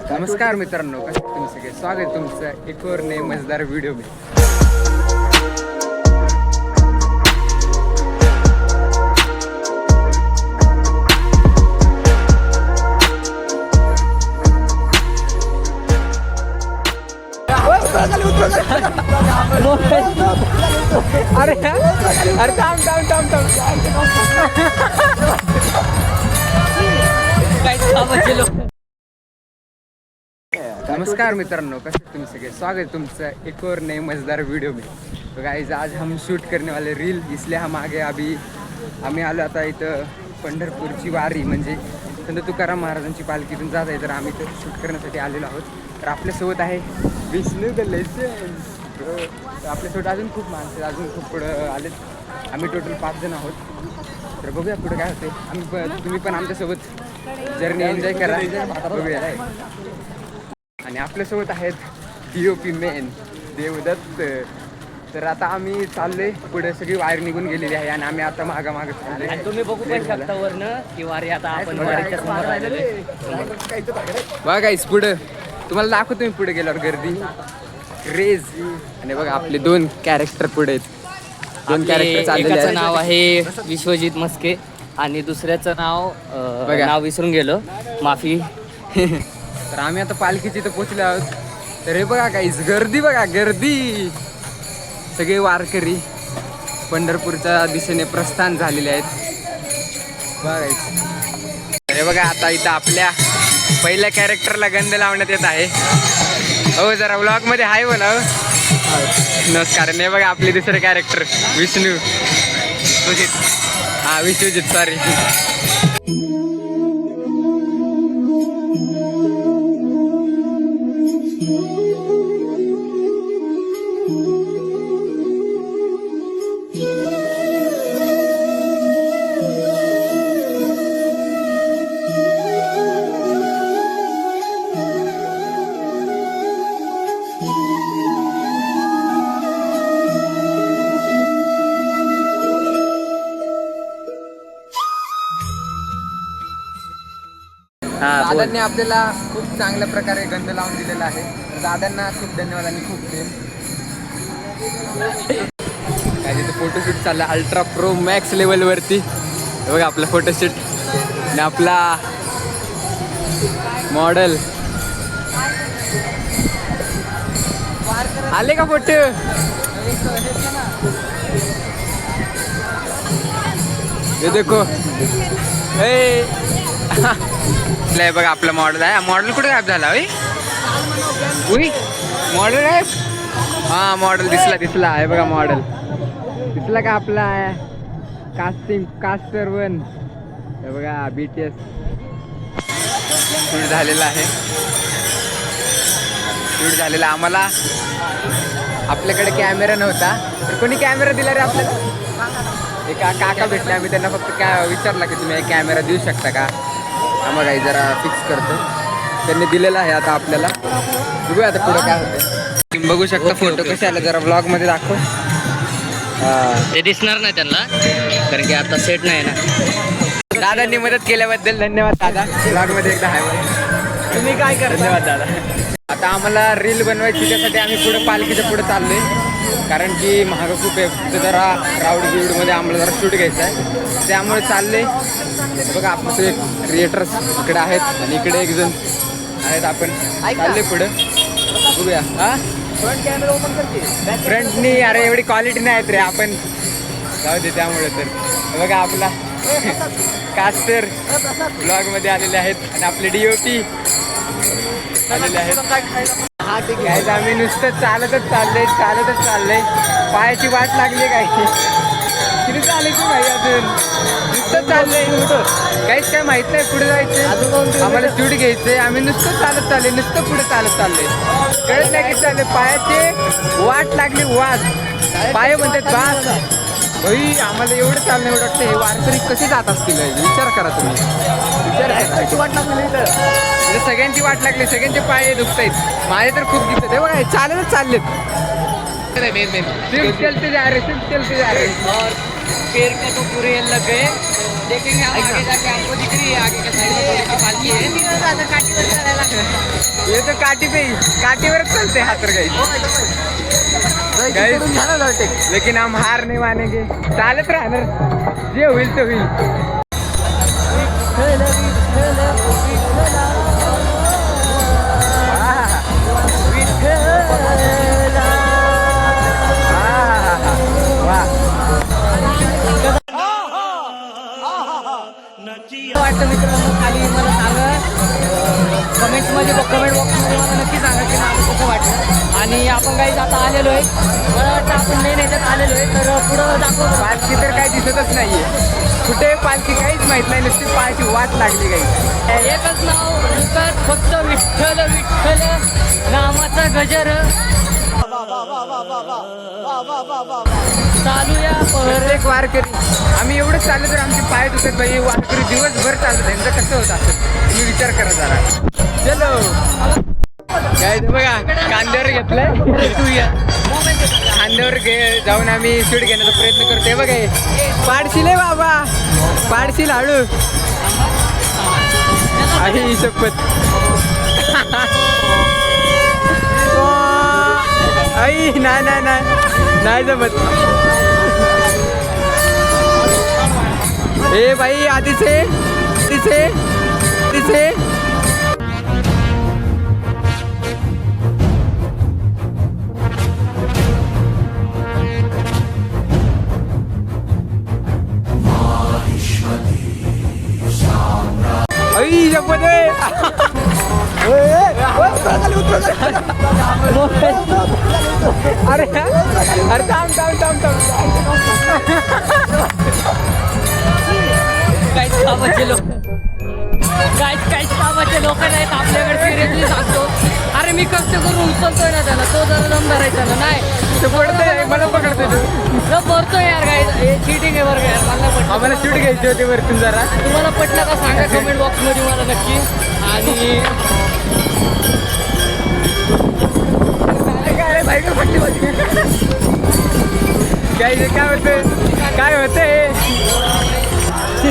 नमस्कार मित्रांनो, कसे तुम्ही सगळे. स्वागत तुमचं एक और नए मजेदार व्हिडिओ में. अरे अरे थांब थांब थांब थांब. नमस्कार मित्रांनो, कसे तुम्ही सगळे. स्वागत तुमचं एक और नए मजेदार वीडियो में. तो गाइस, आज हम शूट करने वाले रील, इसलिए हम आगे आम्ही आलो आता इथं पंढरपूरची वारी म्हणजे संत तुकाराम महाराजांची पालखीतून जात आहे. तर आम्ही इथं शूट करण्यासाठी आलेलो आहोत. तर आपल्यासोबत आहे विष्णू द लेजेंड. तर आपल्यासोबत अजून खूप माणसं अजून खूप पुढं आलेत. आम्ही टोटल 5 जण आहोत. तर बघूया पुढे काय होते. तुम्ही पण आमच्यासोबत जर्नी एन्जॉय करा. बघूया. आणि आपल्यासोबत आहेत DOP मेन देवदत्त. तर आता आम्ही चाललोय पुढे. सगळी वायर निघून गेलेली आहे आणि आम्ही आता मागं चाललोय. आणि तुम्ही बघू पण शकता वरनं की वारी आता आपण वारीच्या समोर आलेलोय. बघा गाईस, पुढं तुम्हाला दाखवतो मी पुढे गेल्यावर गर्दी क्रेज. आणि बघा आपले 2 कॅरेक्टर पुढे आहेत. 2 कॅरेक्टर चाललेले आहेत. एकाचं नाव आहे विश्वजित मस्के आणि दुसऱ्याचं नाव विसरून गेलो, माफी. तर आम्ही आता पालखीची इथं पोचलो आहोत. तर हे बघा गाईस, गर्दी बघा, गर्दी. सगळे वारकरी पंढरपूरच्या दिशेने प्रस्थान झालेले आहेत. बघा गाईस. तर हे बघा, आता इथं आपल्या पहिल्या कॅरेक्टरला गंध लावण्यात येत आहे. हो, जरा व्लॉग मध्ये हाय बोला. नमस्कार. हे बघा आपले दुसरे कॅरेक्टर विष्णुजित. हा, विश्वजित, सॉरी. दादांनी आपल्याला खूप चांगल्या प्रकारे गंध लावून दिलेला आहे. दादांना खूप धन्यवाद आणि खूप प्रेम. काय तिथे फोटोशूट चालला अल्ट्रा प्रो मॅक्स लेवलवरती. बघा आपला फोटोशूट आणि आपला मॉडेल आले का फोटो. हे देखो. बघा आपला मॉडेल आहे. मॉडेल कुठे गायब झाला. उई मॉडेल आहे. हा, मॉडेल दिसला आहे बघा. मॉडेल दिसला का आपला कास्टर 1. हे बघा BTS शूट झालेला आहे. शूट झालेला. आम्हाला आपल्याकडे कॅमेरा नव्हता, तर कोणी कॅमेरा दिला रे आपल्याला. एका काका भेटले. आम्ही त्यांना फक्त काय विचारला की तुम्ही कॅमेरा देऊ शकता का. आम्हाला काही जरा फिक्स करतो. त्यांनी दिलेला आहे. आता आपल्याला बघूया आता पुढे काय होतं. तुम्ही बघू शकता फोटो कसे आले. जरा ब्लॉग मध्ये दाखव. ते दिसणार नाही त्यांना, कारण की आता सेट नाही ना. दादांनी मदत केल्याबद्दल धन्यवाद दादा. ब्लॉग मध्ये एकदा हाय. तुम्ही काय करा. धन्यवाद दादा. आता आम्हाला रील बनवायची, त्यासाठी आम्ही पुढे पालखीच्या पुढे चाललोय. कारण की महाग खूप आहे. तिथं जरा राऊडमध्ये आम्हाला जरा शूट घ्यायचं आहे, त्यामुळे चालले. बघा आपले सगळे क्रिएटर्स इकडे आहेत आणि इकडे एक जण आहेत. आपण चालले पुढे. बघूया. हा, फ्रंट कॅमेरा ओपन करते. फ्रंटनी अरे एवढी क्वालिटी नाही आहेत रे. आपण जाऊ दे त्यामुळे. तर बघा आपला कास्टर ब्लॉगमध्ये आलेले आहेत आणि आपले DOP आलेले आहेत. हा, ठीक आहे. आम्ही नुसतं चालतच चाललंय. पायाची वाट लागली काय. किती चालायची भाई. अजून नुसतं चाललंय. काहीच काय माहित नाही पुढे जायचं. आम्हाला शूट घ्यायचंय. आम्ही नुसतं चाललंय. नुसतं पुढे चाललंय. कळत नाही किती चाललंय. पायाचे वाट लागली. पाय म्हणतात बास. भाई आम्हाला एवढं चालणं एवढं वाटतं. हे वारकरी कसे जात असतील विचार करा तुम्ही. वाट लागली. सगळ्यांची वाट लागली. सगळ्यांचे पाय दुखत आहेत. माझे तर खूप दिसत आहे. बघा चालतच चाललेत. सिर्फ चलते जा रहे. और पैर का तो पूरे लग गए. देखेंगे हम आगे जाके. हमको दिख रही है आगे का साइड में पालकी है. ये तो काटीवरच चलते हाथ तर गाइस लेकिन हम हार नहीं मानेंगे चालत राहणार जे होईल ते होईल वाटतं मित्रांनो खाली मला सांगा कमेंट बॉक्समध्ये मला नक्की सांगा की मला कसं वाटलं आणि आपण काही आता आलेलो आहे मला वाटतं आपण मेन याच्यात आलेलो आहे तर पुढं दाखवतो पालखी तर काही दिसतच नाहीये कुठे पालखी काहीच माहित नाही नुसती पायाची वाट लागली काही एकच नाव फक्त विठ्ठल विठ्ठल नामाचा गजर चालूया प्रत्येक वारकरी आम्ही एवढं चाललं तर आमचे पाय दुखत पाहिजे वारकरी दिवसभर चालत त्यांचं कसं होत असेल तुम्ही विचार करा जरा चलो काय बघा कांद्यावर घेतलंय खांद्यावर जाऊन आम्ही शूट घेण्याचा प्रयत्न करतोय बघा पाडशील बाबा पाडशील हळू आई शपथ आई नाही जमत ए भाई आधीच आई शपथ अरे थांब काहीच कामाचे लोक नाहीत आपल्याकडे सिरियसली सांगतो अरे मी कष्ट करून उचलतोय ना त्याला तो जरा दम धरायचा ना नाही तो पडतोय मला पकडतोय तो भरतोय यार काय हे चिटिंग आहे बरं यार मला पटलं आम्हाला शूट घ्यायची होती वरतून जरा तुम्हाला पटलं का सांगा कमेंट बॉक्समध्ये मला नक्की आणि काय होतंय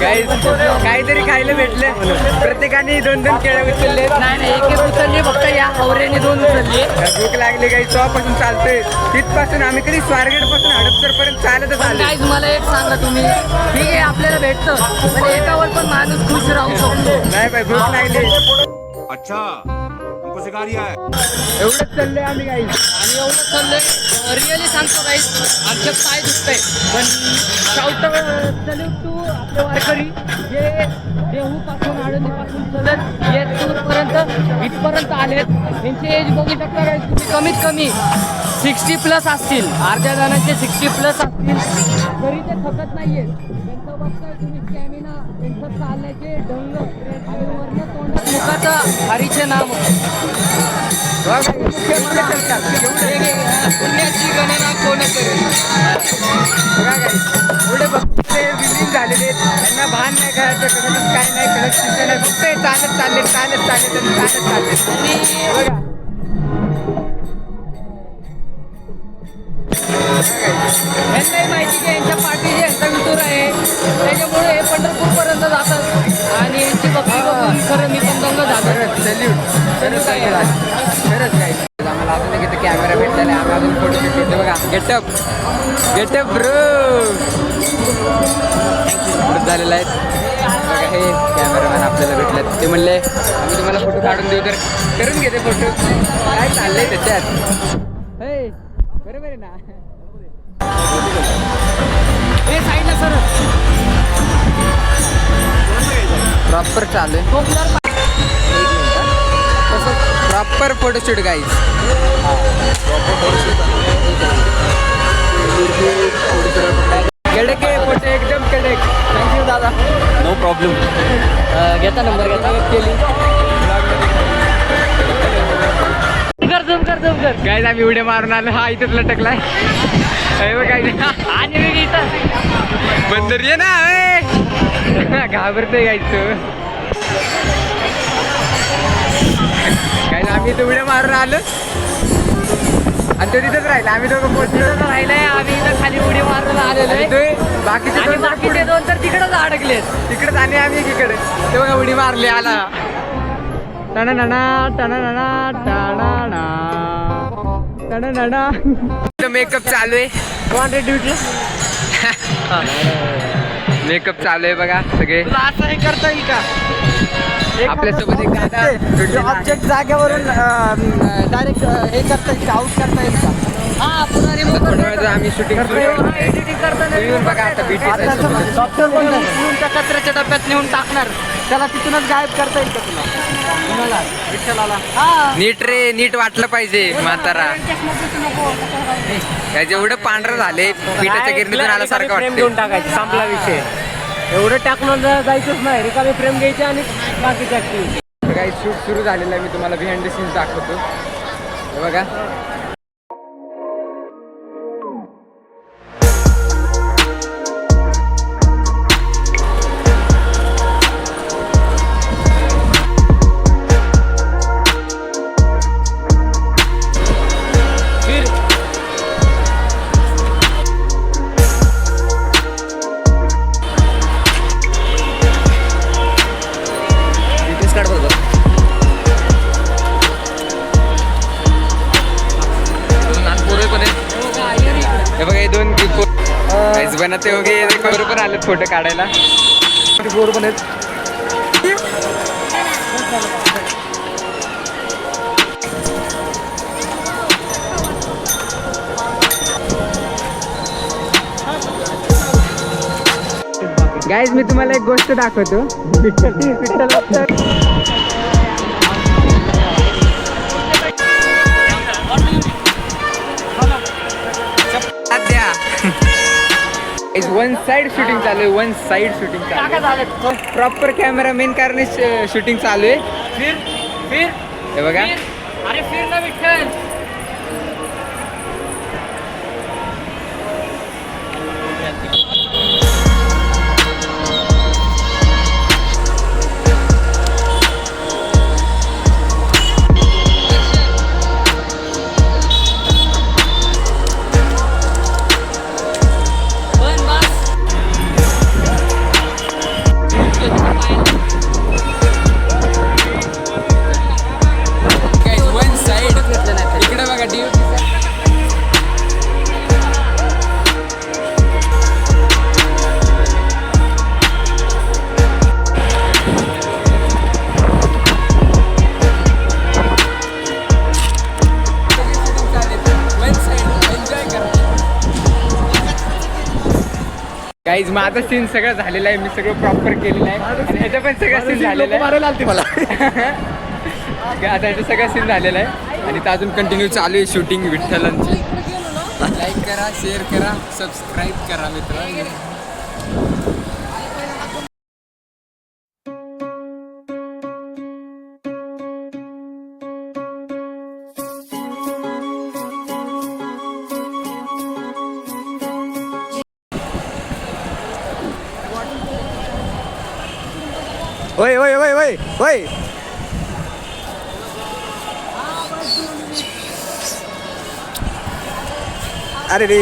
काहीतरी खायला भेटलं प्रत्येकाने 2-2 केळं उचलले नाही एक उचलली फक्त या हवऱ्याने 2 उचलली भूक लागली काही चॉपासून चालतोय तिथपासून आम्ही कधी स्वारगेट पासून हडपसर पर्यंत चालतच आलो गाईज मला एक सांगा तुम्ही ठीक आहे आपल्याला भेटतं पण एकावर पण माणूस खुश राहू शकतो नाही बाई भूक लागली अच्छा हमको सिखा रिया है एवढंच चाललंय आम्ही काही आणि एवढं चाललंय रिअली सांगतो गाईज आमच्या पाय दुखतंय पण शाउट सल्यूट टू आपले वारकरी जे देहूपासून आळंदीपासून चलत येतूरपर्यंत इथपर्यंत आलेत यांची एज बघू शकता गाईज तुम्ही कमीत कमी 60+ असतील अर्ध्या जणांचे 60+ असतील तरी ते थकत नाहीये त्यांचं बघताय तुम्ही स्टॅमिना त्यांचं चालण्याचे ढंग आणि वर्ण तोंडात मुखाचं हरीचे नाम पुण्याची गणना कोण करेल एवढे बघते रिलीज झालेले त्यांना भान नाही करायचं कसं काय नाही कळत शिक्षण नाही फक्त चालत बघा यांनाही माहिती की यांच्या पाठीशी यांचा विटूर आहे त्याच्यामुळे हे पंढरपूरपर्यंत जातात आणि यांची बघती बघून खरं मी पण दंग झालो खरंच काय आम्हाला अजून एक कॅमेरा भेटलेला आहे आम्ही अजून फोटो घेतो बघा गेटअप ब्रो झालेला आहे बघा हे कॅमेरामॅन आपल्याला भेटलेत ते म्हणले आम्ही तुम्हाला फोटो काढून देऊ तर करून घेते फोटो काय चाललंय त्याच्यात बरोबर आहे ना हे साईडला सर प्रॉपर चालू आहे प्रॉपर फोटोशूट गाईज कडके फोटो एकदम कडक थँक्यू दादा नो प्रॉब्लेम घेता नंबर घेता केली कर गाईज आम्ही उड्या मारून आलो हा इथंच लटकलाय आणि मी इथं बंदर ये ना घाबरतोय गाईज तू गाईज आम्ही इथं उड्या मारून आलो आणि तो तिथंच राहिला आम्ही दोघं पोहोचलो राहिलंय आम्ही इथं खाली उडी मारायला आलेलो आहे बाकीचे दोन तर तिकडच अडकलेत तिकडेच आणि आम्ही इकडे ते बघा उडी मारली आला मेकअप चालू आहे. मेकअप चालू आहे बघा सगळे. तुला असं हे करता येईल का? आपल्यासोबत एक दादा ऑब्जेक्ट जागेवरून डायरेक्ट हे करता येईल का? आउट करता येईल का? हा पुन्हा रिमूव्ह थोड्या वेळात आम्ही शूटिंग एडिटिंग करताना येऊन बघा आता BT डॉक्टर नेऊन त्या कचऱ्याच्या डब्यात नेऊन टाकणार. त्याला तिथूनच गायब करता येईल का तुला? कुणाला? विठ्ठलाला. हा नीट रे, नीट वाटलं पाहिजे म्हातारा. काय जेवढं पांढरं झाले पिठाच्या गिरणीतून आल्यासारखं फ्रेम वाटतं. घेऊन टाकायची, संपला विषय. एवढं टाकून जायचंच नाही, रिकामी फ्रेम घ्यायची आणि बाकीची ऍक्टिव्हिटी. काही शूट सुरू झालेलं आहे. मी तुम्हाला बिहाइंड द सीन्स दाखवतो. हे बघा हे बघा हे दोन बनते वगैरे बरोबर आले फोटो काढायला. बरोबर आहेत. गाईज मी तुम्हाला एक गोष्ट दाखवतो. वन साइड शूटिंग चालू आहे. वन साइड शूटिंग चालू आहे. प्रॉपर कॅमेरा मेन कारणे शूटिंग चालू आहे. फिर हे बघा अरे फिर ना विठ्ठल. गाईज माझा सीन सगळं झालेला आहे. मी सगळं प्रॉपर केलेलं आहे. आणि ह्याचं पण सगळं सीन झालेलं आहे. मला आता ह्याचं सगळं सीन झालेलं आहे. आणि अजून कंटिन्यू चालू आहे शूटिंग विठ्ठलांची. लाईक करा, शेअर करा, सबस्क्राईब करा मित्र. ओय ओय ओय ओय ओय. अरे रे